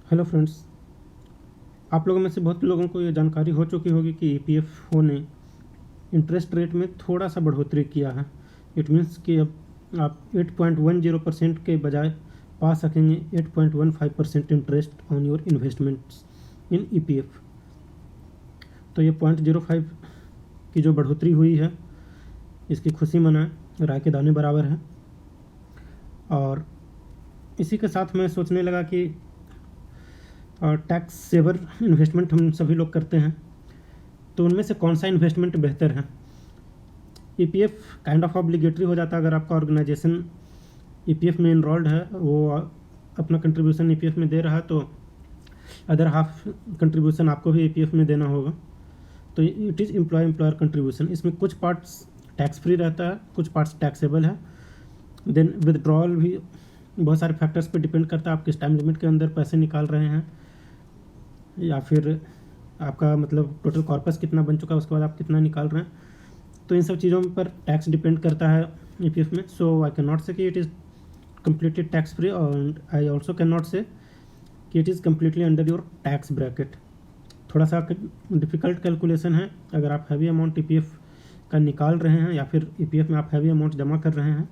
Hello friends. आप लोगों में से बहुत लोगों को ये जानकारी हो चुकी होगी कि ईपीएफओ ने इंटरेस्ट रेट में थोड़ा सा बढ़ोतरी किया है। इट मीन्स कि अब आप 8.10% के बजाय पा सकेंगे 8.15% interest on your investments in EPF. तो ये 0.05 की जो बढ़ोतरी हुई है इसकी खुशी मनाएं, राय के दाने बराबर है। और इसी के साथ मैं सोचने लगा कि टैक्स सेवर इन्वेस्टमेंट हम सभी लोग करते हैं, तो उनमें से कौन सा इन्वेस्टमेंट बेहतर है। ईपीएफ काइंड ऑफ ऑब्लिगेटरी हो जाता है अगर आपका ऑर्गेनाइजेशन ईपीएफ में इनरोल्ड है, वो अपना कंट्रीब्यूशन ईपीएफ में दे रहा है, तो अदर हाफ कंट्रीब्यूशन आपको भी ईपीएफ में देना होगा। तो इट इज़ एम्प्लॉयर कंट्रीब्यूशन। इसमें कुछ पार्ट्स टैक्स फ्री रहता है, कुछ पार्ट्स टैक्सेबल है। देन विदड्रॉल भी बहुत सारे फैक्टर्स पे डिपेंड करता है, आप किस टाइम लिमिट के अंदर पैसे निकाल रहे हैं, या फिर आपका मतलब टोटल कॉर्पस कितना बन चुका है उसके बाद आप कितना निकाल रहे हैं। तो इन सब चीज़ों पर टैक्स डिपेंड करता है ईपीएफ में। सो आई कैन नॉट से कि it is completely tax free, और आई ऑल्सो कैन नॉट से कि it is completely under your tax bracket. थोड़ा सा डिफ़िकल्ट कैलकुलेशन है। अगर आप हैवी अमाउंट ईपीएफ का निकाल रहे हैं या फिर ईपीएफ में आप हैवी अमाउंट जमा कर रहे हैं,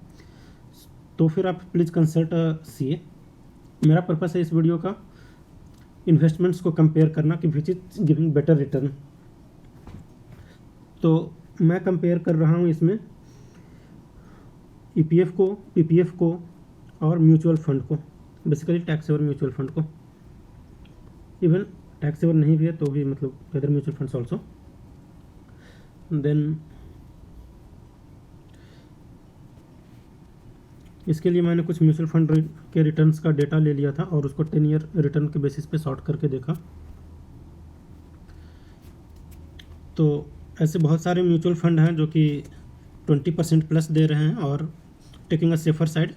तो फिर आप प्लीज़ कंसल्ट सीए। मेरा पर्पस है इस वीडियो का इन्वेस्टमेंट्स को कंपेयर करना कि which is giving better return. तो मैं कंपेयर कर रहा हूँ इसमें ईपीएफ को, पीपीएफ को और म्यूचुअल फंड को, basically tax saver mutual fund को। इवन टैक्स सेवर नहीं भी है तो भी मतलब other mutual funds also. Then इसके लिए मैंने कुछ म्यूचुअल फंड के रिटर्न्स का डेटा ले लिया था और उसको 10 ईयर रिटर्न के बेसिस पे सॉर्ट करके देखा। तो ऐसे बहुत सारे म्यूचुअल फंड हैं जो कि 20% प्लस दे रहे हैं और टेकिंग अ सेफर साइड।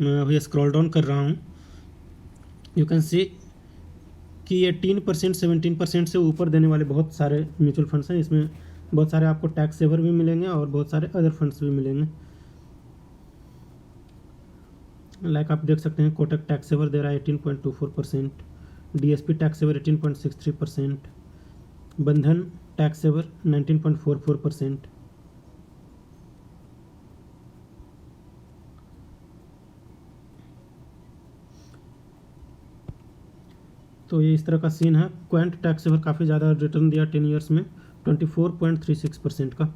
मैं अभी स्क्रॉल डाउन कर रहा हूँ, यू कैन सी कि 18% 17% से ऊपर देने वाले बहुत सारे म्यूचुअल फंड्स हैं। इसमें बहुत सारे आपको टैक्स सेवर भी मिलेंगे और बहुत सारे अदर फंड्स भी मिलेंगे। लाइक आप देख सकते हैं कोटक टैक्स सेवर दे रहा है 18.24%, डीएसपी टैक्स सेवर 18.63%, बंधन टैक्स सेवर 19.44%। तो ये इस तरह का सीन है। क्वेंट टैक्स सेवर काफ़ी ज़्यादा रिटर्न दिया 10 ईयर्स में 24.36% का।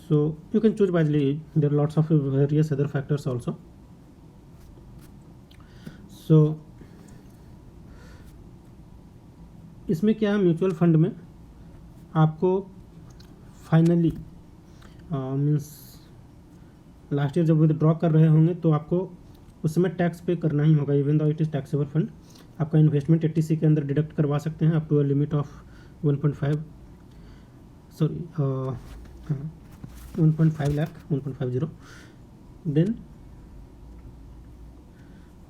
So you can choose wisely, there are lots of various other factors also. So इसमें क्या है, म्यूचुअल फंड में आपको फाइनली मीन्स लास्ट ईयर जब विदड्रॉ कर रहे होंगे तो आपको उस समय टैक्स पे करना ही होगा, even though it is taxable fund. आपका इन्वेस्टमेंट 80C के अंदर डिडक्ट करवा सकते हैं up to a limit of 1.5 lakh 1.50। Then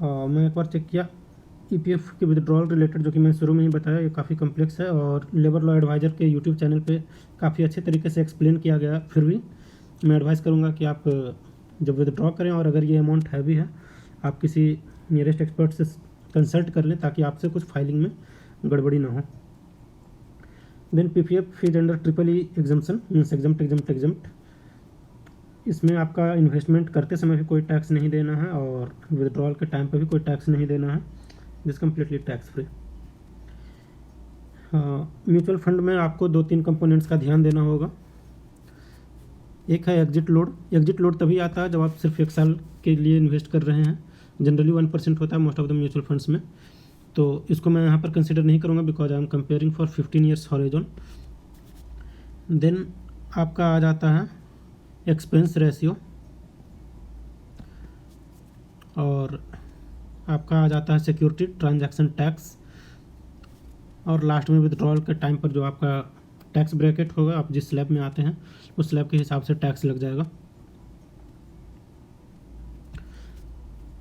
मैं एक बार चेक किया ईपीएफ के विदड्रॉल रिलेटेड, जो कि मैं शुरू में ही बताया, ये काफ़ी कॉम्प्लेक्स है और लेबर लॉ एडवाइज़र के यूट्यूब चैनल पे काफ़ी अच्छे तरीके से एक्सप्लेन किया गया। फिर भी मैं एडवाइस करूँगा कि आप जब विदड्रॉ करें और अगर ये अमाउंट हैवी है, आप किसी नियरेस्ट एक्सपर्ट से कंसल्ट कर लें ताकि आपसे कुछ फाइलिंग में गड़बड़ी ना हो। Then PPF is under triple E exemption, means exempt. इसमें आपका इन्वेस्टमेंट करते समय भी कोई टैक्स नहीं देना है और विदड्रॉल के टाइम पे भी कोई टैक्स नहीं देना है, this completely tax free. Mutual fund में आपको 2-3 कंपोनेंट्स का ध्यान देना होगा। एक है एग्जिट लोड। एग्जिट लोड तभी आता है जब आप सिर्फ 1 साल के लिए इन्वेस्ट कर रहे हैं। जनरली 1% होता है most of the mutual funds में, तो इसको मैं यहाँ पर कंसिडर नहीं करूँगा because I am comparing for 15 years horizon. देन आपका आ जाता है एक्सपेंस रेशियो, और आपका आ जाता है सिक्योरिटी ट्रांजैक्शन टैक्स, और लास्ट में विदड्रॉल के टाइम पर जो आपका टैक्स ब्रैकेट होगा, आप जिस स्लैब में आते हैं उस स्लैब के हिसाब से टैक्स लग जाएगा।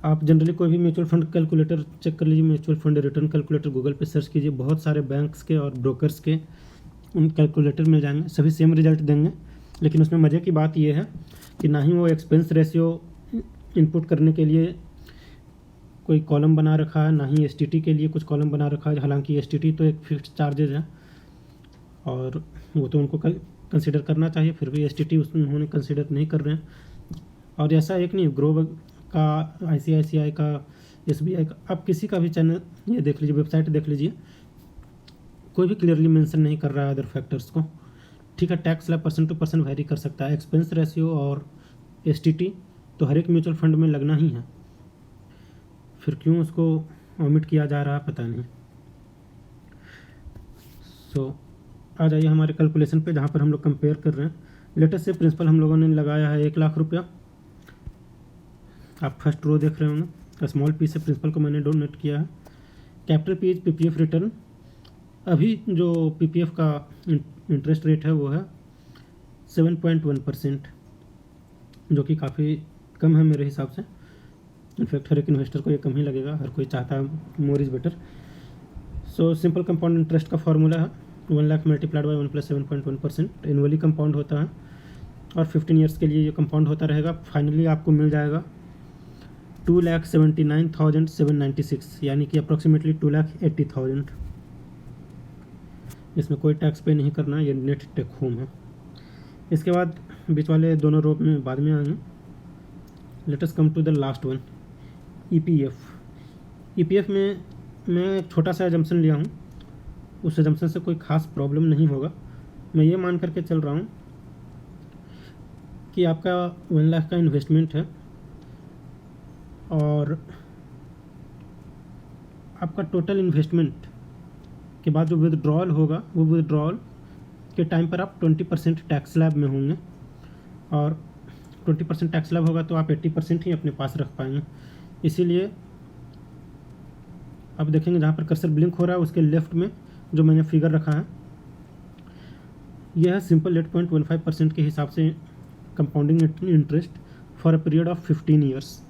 आप जनरली कोई भी म्यूचुअल फंड कैलकुलेटर चेक कर लीजिए, mutual fund return calculator Google पे सर्च कीजिए, बहुत सारे बैंक्स के और ब्रोकर्स के उन कैलकुलेटर मिल जाएंगे, सभी सेम रिजल्ट देंगे। लेकिन उसमें मज़े की बात यह है कि ना ही वो एक्सपेंस रेशियो इनपुट करने के लिए कोई कॉलम बना रखा है, ना ही एसटीटी के लिए कुछ कॉलम बना रखा है। हालांकि एसटीटी तो एक फिक्स्ड चार्जेज है और वो तो उनको कंसिडर करना चाहिए, फिर भी एसटीटी उसमें उन्होंने कंसिडर नहीं कर रहे हैं। और ऐसा एक नहीं, ग्रो का, आईसीआईसीआई का, एसबीआई का, आप किसी का भी चैनल ये देख लीजिए, वेबसाइट देख लीजिए, कोई भी क्लियरली मेंशन नहीं कर रहा है अदर फैक्टर्स को। ठीक है, tax slab person to person vary कर सकता है, एक्सपेंस रेशियो और एसटीटी तो हर एक म्यूचुअल फंड में लगना ही है, फिर क्यों उसको ओमिट किया जा रहा है पता नहीं। सो आ जाइए हमारे कैलकुलेशन पे, जहाँ पर हम लोग कंपेयर कर रहे हैं। लेटेस्ट से प्रिंसिपल हम लोगों ने लगाया है 1,00,000 रुपया। आप फर्स्ट रो देख रहे होंगे, स्मॉल पी से प्रिंसिपल को मैंने डोनेट किया है। कैपिटल पी पीपीएफ रिटर्न, अभी जो पीपीएफ का इंटरेस्ट रेट है वो है 7.1%, जो कि काफ़ी कम है मेरे हिसाब से। इनफैक्ट हर एक इन्वेस्टर को ये कम ही लगेगा, हर कोई चाहता है मोर is better. So simple compound interest का फॉर्मूला है 1,00,000 मल्टीप्लाइड बाई 1 + 7.1%। एनुअली कंपाउंड होता है और 15 ईयर्स के लिए ये कंपाउंड होता रहेगा। फाइनली आपको मिल जाएगा 2,79,796, यानी कि अप्रॉक्सीमेटली 2,80,000। इसमें कोई टैक्स पे नहीं करना, ये नेट टेक होम है। इसके बाद बीच वाले दोनों रो में बाद में आएंगे। Let us come to the last one, EPF. EPF में मैं एक छोटा सा एजम्पशन लिया हूँ, उस एजम्पशन से कोई ख़ास प्रॉब्लम नहीं होगा। मैं ये मान करके चल रहा हूँ कि आपका 1,00,000 का इन्वेस्टमेंट है और आपका टोटल इन्वेस्टमेंट के बाद जो विदड्रॉल होगा, वो विदड्रॉल के टाइम पर आप 20% टैक्स स्लैब में होंगे, और 20% टैक्स स्लैब होगा तो आप 80% ही अपने पास रख पाएंगे। इसीलिए आप देखेंगे जहाँ पर कर्सर ब्लिंक हो रहा है उसके लेफ्ट में जो मैंने फिगर रखा है, यह है सिंपल 8.15% के हिसाब से compounding interest for a period of 15 years.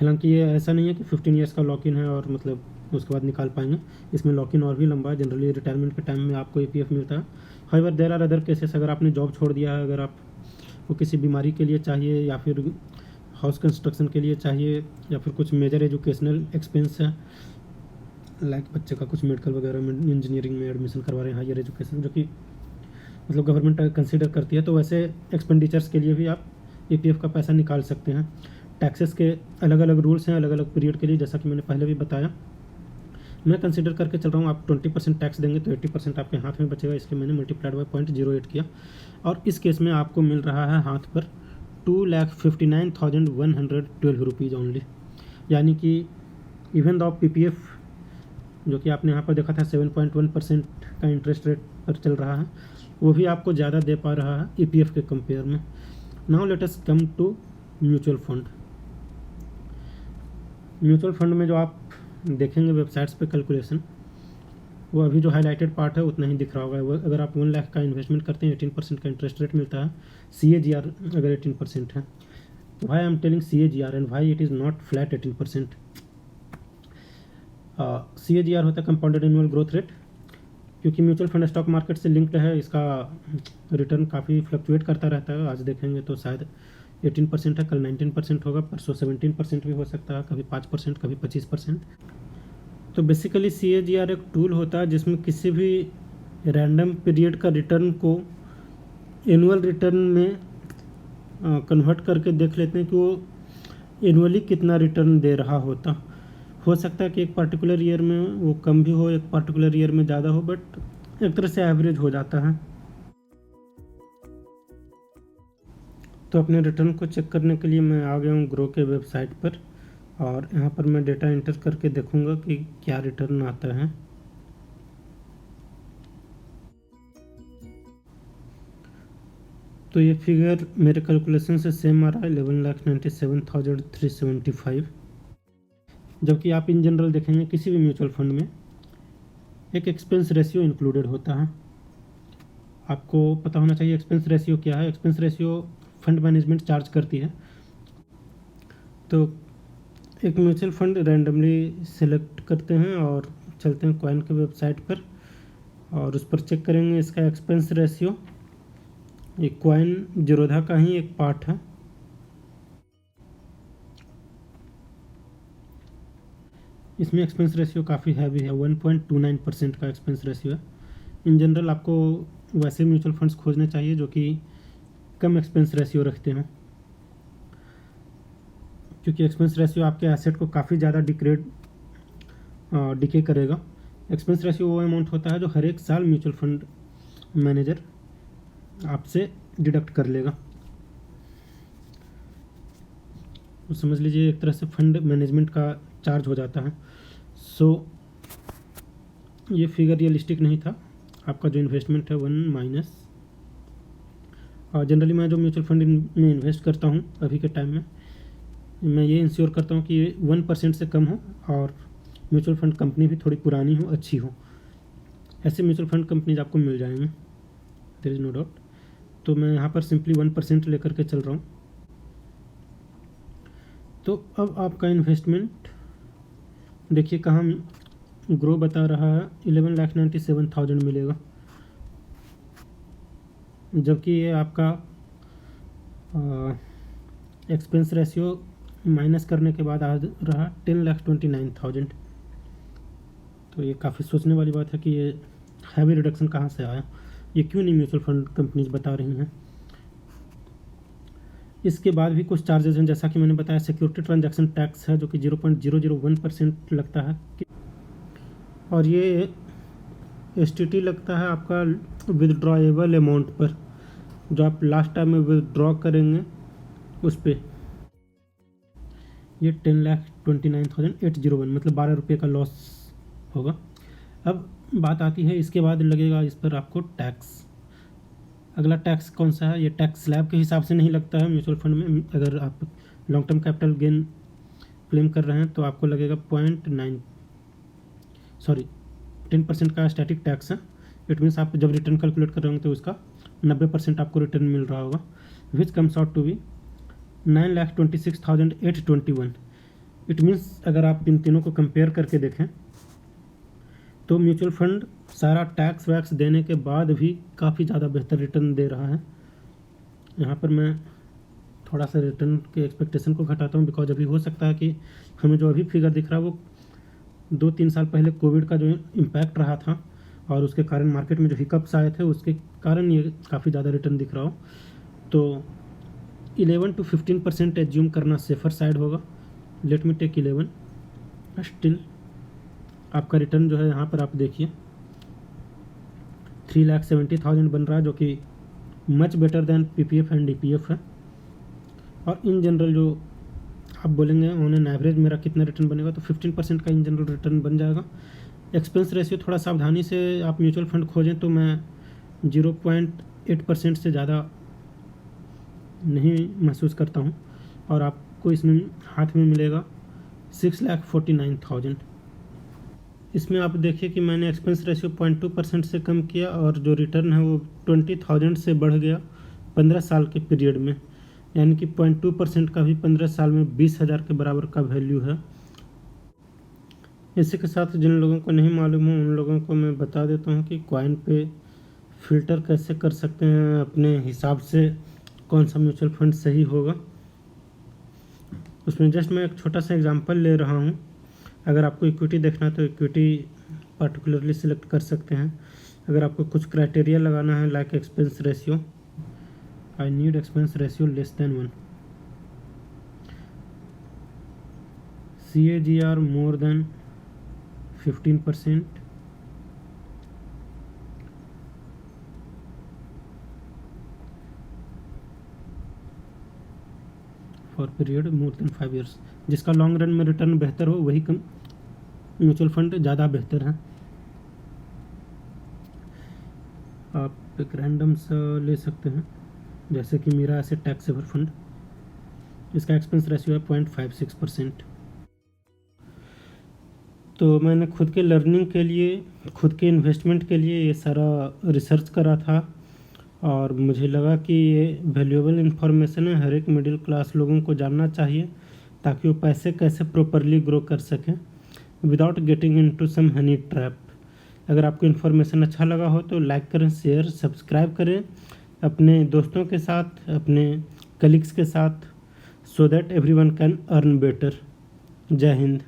हालांकि ये ऐसा नहीं है कि 15 ईयर्स का लॉक इन है और मतलब उसके बाद निकाल पाएंगे, इसमें लॉक इन और भी लंबा है। जनरली रिटायरमेंट के टाइम में आपको ईपीएफ मिलता है। However there are other cases, अगर आपने जॉब छोड़ दिया है, अगर आपको किसी बीमारी के लिए चाहिए या फिर हाउस कंस्ट्रक्शन के लिए चाहिए या फिर कुछ मेजर एजुकेशनल एक्सपेंस है, लाइक बच्चे का कुछ मेडिकल वगैरह में, इंजीनियरिंग में एडमिशन करवा रहे हैं, हायर एजुकेशन जो कि मतलब गवर्नमेंट कंसिडर करती है, तो वैसे एक्सपेंडिचर्स के लिए भी आप ईपीएफ का पैसा निकाल सकते हैं। टैक्सेस के अलग अलग रूल्स हैं अलग अलग पीरियड के लिए, जैसा कि मैंने पहले भी बताया। मैं कंसिडर करके चल रहा हूँ आप 20% टैक्स देंगे तो 80% आपके हाथ में बचेगा, इसलिए मैंने मल्टीप्लाइड बाई 0.08 किया। और इस केस में आपको मिल रहा है हाथ पर 2,59,112 रुपीज़ ओनली, यानी कि इवन दो पीपीएफ जो कि आपने यहाँ पर देखा था 7.1% का इंटरेस्ट रेट पर चल रहा है, वो भी आपको ज़्यादा दे पा रहा है ईपीएफ के कंपेयर में। Now let us come to mutual fund. Mutual fund में जो आप देखेंगे वेबसाइट्स पे कैलकुलेशन, वो अभी जो हाईलाइटेड पार्ट है उतना ही दिख रहा होगा। वो अगर आप 1,00,000 का इन्वेस्टमेंट करते हैं 18% का इंटरेस्ट रेट मिलता है। CAGR अगर 18% है, why I am telling CAGR and why it is not flat 18%। CAGR होता है कंपाउंडेड एनुअल ग्रोथ रेट, क्योंकि म्यूचुअल फंड स्टॉक मार्केट से लिंक्ड है, इसका रिटर्न काफ़ी फ्लक्चुएट करता रहता है। आज देखेंगे तो शायद 18% है, कल 19% होगा, परसों 17% भी हो सकता है, कभी 5%, कभी 25%। तो बेसिकली CAGR एक टूल होता है जिसमें किसी भी रैंडम पीरियड का रिटर्न को एनुअल रिटर्न में कन्वर्ट करके देख लेते हैं कि वो एनुअली कितना रिटर्न दे रहा होता। हो सकता है कि एक पर्टिकुलर ईयर में वो कम भी हो, एक पर्टिकुलर ईयर में ज़्यादा हो, बट एक तरह से एवरेज हो जाता है। तो अपने रिटर्न को चेक करने के लिए मैं आ गया हूँ ग्रो के वेबसाइट पर, और यहाँ पर मैं डेटा इंटर करके देखूँगा कि क्या रिटर्न आता है। तो ये फिगर मेरे कैलकुलेशन से सेम आ रहा है 11,97,375। जबकि आप इन जनरल देखेंगे किसी भी म्यूचुअल फंड में एक एक्सपेंस रेशियो इंक्लूडेड होता है। आपको पता होना चाहिए एक्सपेंस रेशियो क्या है। Expense ratio fund management charge करती है। तो एक म्यूचुअल फंड रैंडमली सेलेक्ट करते हैं और चलते हैं कॉइन के वेबसाइट पर और उस पर चेक करेंगे इसका एक्सपेंस रेशियो। ये कॉइन जीरो 0धा का ही एक पार्ट है। इसमें एक्सपेंस रेशियो काफ़ी हैवी है, 1.29% का एक्सपेंस रेशियो है। इन जनरल आपको वैसे म्यूचुअल फंड्स खोजने चाहिए जो कि कम एक्सपेंस रेशियो रखते हों, क्योंकि एक्सपेंस रेशियो आपके एसेट को काफ़ी ज़्यादा डिके करेगा। एक्सपेंस रेशियो वो अमाउंट होता है जो हर एक साल म्यूचुअल फंड मैनेजर आपसे डिडक्ट कर लेगा। तो समझ लीजिए एक तरह से फंड मैनेजमेंट का चार्ज हो जाता है। सो ये फिगर रियलिस्टिक नहीं था। आपका जो इन्वेस्टमेंट है 1 माइनस, और जनरली मैं जो म्यूचुअल फंड में इन्वेस्ट करता हूँ अभी के टाइम में, मैं ये इंश्योर करता हूँ कि 1% से कम हो और म्यूचुअल फंड कंपनी भी थोड़ी पुरानी हो, अच्छी हो। ऐसे म्यूचुअल फंड कंपनीज आपको मिल जाएंगे, देयर इज़ नो डाउट। तो मैं यहाँ पर सिंपली 1% लेकर के चल रहा हूँ। तो अब आपका इन्वेस्टमेंट देखिए कहाँ ग्रो बता रहा है, 11,97,000 मिलेगा, जबकि ये आपका एक्सपेंस रेशियो माइनस करने के बाद आ रहा 10,29,000। तो ये काफ़ी सोचने वाली बात है कि ये हैवी रिडक्शन कहाँ से आया, ये क्यों नहीं म्यूचुअल फंड कंपनीज बता रही हैं। इसके बाद भी कुछ चार्जेस हैं, जैसा कि मैंने बताया सिक्योरिटी ट्रांजैक्शन टैक्स है जो कि 0.001% लगता है, और ये STT लगता है आपका विदड्रॉएबल अमाउंट पर, जो आप लास्ट टाइम में विदड्रॉ करेंगे उस पर। ये 10,29,801 मतलब 12 रुपये का लॉस होगा। अब बात आती है इसके बाद लगेगा इस पर आपको टैक्स। अगला टैक्स कौन सा है, ये टैक्स स्लैब के हिसाब से नहीं लगता है म्यूचुअल फंड में। अगर आप long term capital gain claim कर रहे हैं तो आपको लगेगा 10% का स्टैटिक टैक्स है। इट मीन्स आप जब रिटर्न कैलकुलेट कर रहे होंगे तो उसका 90% आपको रिटर्न मिल रहा होगा, which comes out to be 9,26,821। It means अगर आप इन तीनों को कंपेयर करके देखें तो म्यूचुअल फंड सारा टैक्स वैक्स देने के बाद भी काफ़ी ज़्यादा बेहतर रिटर्न दे रहा है। यहाँ पर मैं थोड़ा सा रिटर्न के एक्सपेक्टेशन को घटाता हूँ, बिकॉज अभी हो सकता है कि हमें जो अभी फिगर दिख रहा है वो 2-3 साल पहले कोविड का जो इम्पैक्ट रहा था और उसके कारण मार्केट में जो हिकअप्स आए थे उसके कारण ये काफ़ी ज़्यादा रिटर्न दिख रहा हो। तो 11 to 15% एज्यूम करना सेफर साइड होगा। Let me take 11। स्टिल आपका रिटर्न जो है यहाँ पर आप देखिए 3,70,000 बन रहा है, जो कि much better than PPF and DPF है। और इन जनरल जो आप बोलेंगे ऑन एन एवरेज मेरा कितना रिटर्न बनेगा, तो 15% का इन जनरल रिटर्न बन जाएगा। एक्सपेंस रेशियो थोड़ा सावधानी से आप म्यूचुअल फंड खोजें तो मैं 0.8% से ज़्यादा नहीं महसूस करता हूँ, और आपको इसमें हाथ में मिलेगा 6,49,000। इसमें आप देखिए कि मैंने एक्सपेंस रेशियो 0.2% से कम किया और जो रिटर्न है वो 20,000 से बढ़ गया 15 साल के पीरियड में, यानी कि 0.2% का भी 15 साल में 20,000 के बराबर का वैल्यू है। इसी के साथ जिन लोगों को नहीं मालूम हो उन लोगों को मैं बता देता हूँ कि कॉइन पे फ़िल्टर कैसे कर सकते हैं अपने हिसाब से, कौन सा म्यूचुअल फंड सही होगा। उसमें जस्ट मैं एक छोटा सा एग्जांपल ले रहा हूँ। अगर आपको इक्विटी देखना है तो इक्विटी पर्टिकुलरली सिलेक्ट कर सकते हैं। अगर आपको कुछ क्राइटेरिया लगाना है like expense ratio, I need expense ratio less than 1, CAGR more than 15%, for period more than 5 years। जिसका लॉन्ग रन में रिटर्न बेहतर हो वही कम म्यूचुअल फंड ज़्यादा बेहतर है। आप एक रैंडम सा ले सकते हैं, जैसे कि मेरा ऐसे टैक्स सेवर फंड, इसका एक्सपेंस रेशियो है 0.56%। तो मैंने खुद के लर्निंग के लिए, खुद के इन्वेस्टमेंट के लिए ये सारा रिसर्च करा था, और मुझे लगा कि ये वैल्यूएबल इन्फॉर्मेशन है, हर एक मिडिल क्लास लोगों को जानना चाहिए ताकि वो पैसे कैसे प्रॉपरली ग्रो कर सकें without getting into some honey trap. अगर आपको इन्फॉर्मेशन अच्छा लगा हो तो लाइक करें, शेयर, सब्सक्राइब करें अपने दोस्तों के साथ, अपने कलीग्स के साथ, so that everyone can earn better. जय हिंद।